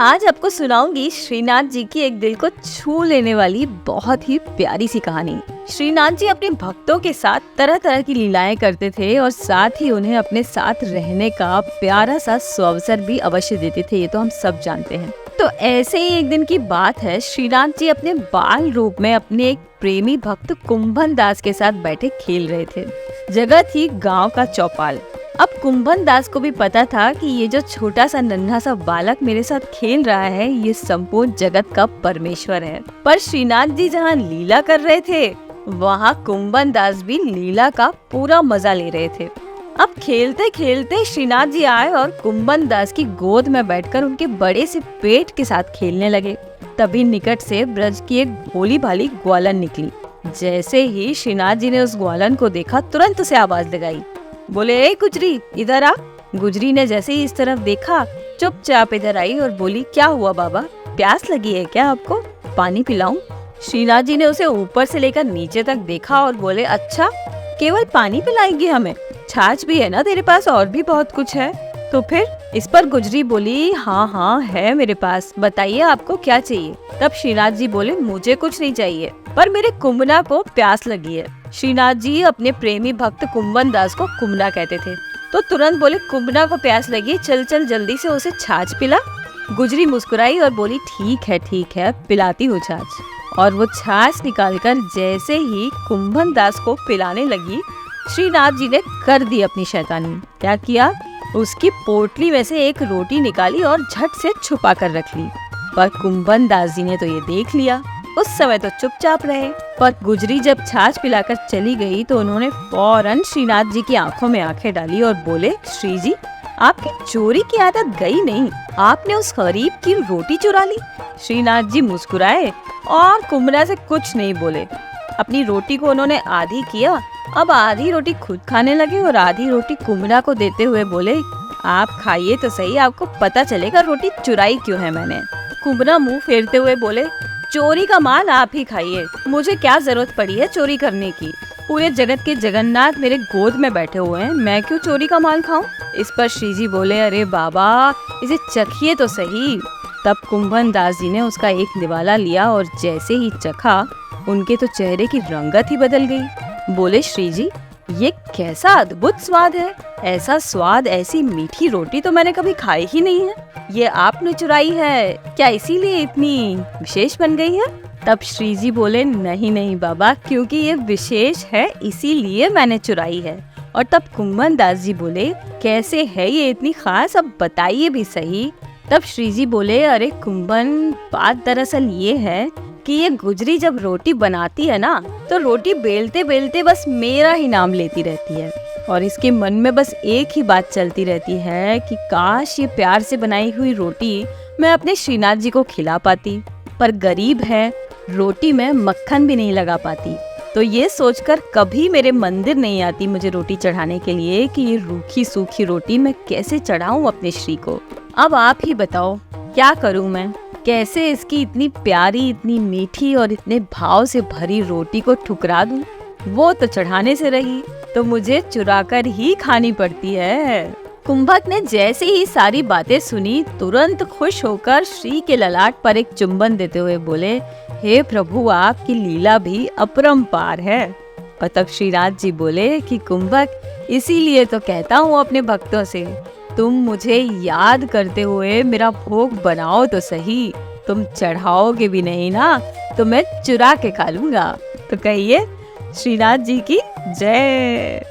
आज आपको सुनाऊंगी श्रीनाथ जी की एक दिल को छू लेने वाली बहुत ही प्यारी सी कहानी। श्रीनाथ जी अपने भक्तों के साथ तरह तरह की लीलाएं करते थे और साथ ही उन्हें अपने साथ रहने का प्यारा सा अवसर भी अवश्य देते थे। ये तो हम सब जानते हैं। तो ऐसे ही एक दिन की बात है, श्रीनाथ जी अपने बाल रूप में अपने एक प्रेमी भक्त कुंभन दास के साथ बैठे खेल रहे थे। जगह थी गाँव का चौपाल। अब कुंभन दास को भी पता था कि ये जो छोटा सा नन्हा सा बालक मेरे साथ खेल रहा है, ये संपूर्ण जगत का परमेश्वर है। पर श्रीनाथ जी जहाँ लीला कर रहे थे, वहाँ कुंभन दास भी लीला का पूरा मजा ले रहे थे। अब खेलते खेलते श्रीनाथ जी आए और कुंभन दास की गोद में बैठकर उनके बड़े से पेट के साथ खेलने लगे। तभी निकट से ब्रज की एक भोली भाली ग्वालन निकली। जैसे ही श्रीनाथ जी ने उस ग्वालन को देखा, तुरंत उसे आवाज लगाई, बोले, ए गुजरी, इधर आ। गुजरी ने जैसे ही इस तरफ देखा, चुपचाप इधर आई और बोली, क्या हुआ बाबा, प्यास लगी है क्या आपको, पानी पिलाऊं? श्रीनाथ जी ने उसे ऊपर से लेकर नीचे तक देखा और बोले, अच्छा, केवल पानी पिलाएंगे हमें? छाछ भी है ना तेरे पास, और भी बहुत कुछ है। तो फिर? इस पर गुजरी बोली, हाँ हाँ है मेरे पास, बताइए आपको क्या चाहिए। तब श्रीनाथ जी बोले, मुझे कुछ नहीं चाहिए, पर मेरे कुंभना को प्यास लगी है। श्रीनाथ जी अपने प्रेमी भक्त कुंभन दास को कुंभना कहते थे, तो तुरंत बोले, कुंभना को प्यास लगी, चल चल जल्दी से उसे छाछ पिला। गुजरी मुस्कुराई और बोली, ठीक है पिलाती हूँ छाछ। और वो छाछ निकालकर जैसे ही कुंभन दास को पिलाने लगी, श्रीनाथ जी ने कर दी अपनी शैतानी। क्या किया? उसकी पोटली में से एक रोटी निकाली और झट से छुपा कर रख ली। पर कुंभन दास जी ने तो ये देख लिया। उस समय तो चुपचाप रहे, पर गुजरी जब छाछ पिलाकर चली गई तो उन्होंने फौरन श्रीनाथ जी की आंखों में आंखें डाली और बोले, श्री जी, आपकी चोरी की आदत गई नहीं, आपने उस गरीब की रोटी चुरा ली। श्रीनाथ जी मुस्कुराए और कुंभना से कुछ नहीं बोले। अपनी रोटी को उन्होंने आधी किया। अब आधी रोटी खुद खाने लगे और आधी रोटी कुंभना को देते हुए बोले, आप खाइए तो सही, आपको पता चलेगा रोटी चुराई क्यों है मैंने। कुंभना मुंह फेरते हुए बोले, चोरी का माल आप ही खाइए, मुझे क्या जरूरत पड़ी है चोरी करने की। पूरे जगत के जगन्नाथ मेरे गोद में बैठे हुए हैं, मैं क्यों चोरी का माल खाऊं? इस पर श्री जी बोले, अरे बाबा, इसे चखिए तो सही। तब कुंभन दास जी ने उसका एक निवाला लिया और जैसे ही चखा, उनके तो चेहरे की रंगत ही बदल गई। बोले, श्री जी, ये कैसा अद्भुत स्वाद है, ऐसा स्वाद, ऐसी मीठी रोटी तो मैंने कभी खाई ही नहीं है। ये आपने चुराई है क्या, इसीलिए इतनी विशेष बन गई है? तब श्री जी बोले, नहीं बाबा, क्योंकि ये विशेष है इसीलिए मैंने चुराई है। और तब कुंभन दास जी बोले, कैसे है ये इतनी खास, अब बताइए भी सही। तब श्री जी बोले, अरे कुंभन, बात दरअसल ये है कि ये गुजरी जब रोटी बनाती है ना, तो रोटी बेलते बेलते बस मेरा ही नाम लेती रहती है और इसके मन में बस एक ही बात चलती रहती है कि काश ये प्यार से बनाई हुई रोटी मैं अपने श्रीनाथ जी को खिला पाती, पर गरीब है, रोटी में मक्खन भी नहीं लगा पाती। तो ये सोचकर कभी मेरे मंदिर नहीं आती मुझे रोटी चढ़ाने के लिए कि ये रूखी सूखी रोटी मैं कैसे चढ़ाऊं अपने श्री को। अब आप ही बताओ, क्या करूं मैं, कैसे इसकी इतनी प्यारी, इतनी मीठी और इतने भाव से भरी रोटी को ठुकरा दूं? वो तो चढ़ाने से रही, तो मुझे चुराकर ही खानी पड़ती है। कुंभक ने जैसे ही सारी बातें सुनी, तुरंत खुश होकर श्री के ललाट पर एक चुंबन देते हुए बोले, हे प्रभु, आपकी लीला भी अपरंपार है। और तब श्रीनाथ जी बोले कि कुंभक, इसीलिए तो कहता हूँ अपने भक्तों से, तुम मुझे याद करते हुए मेरा भोग बनाओ तो सही, तुम चढ़ाओगे भी नहीं ना, तो मैं चुरा के खा लूंगा। तो कहिए, श्रीनाथ जी की जय।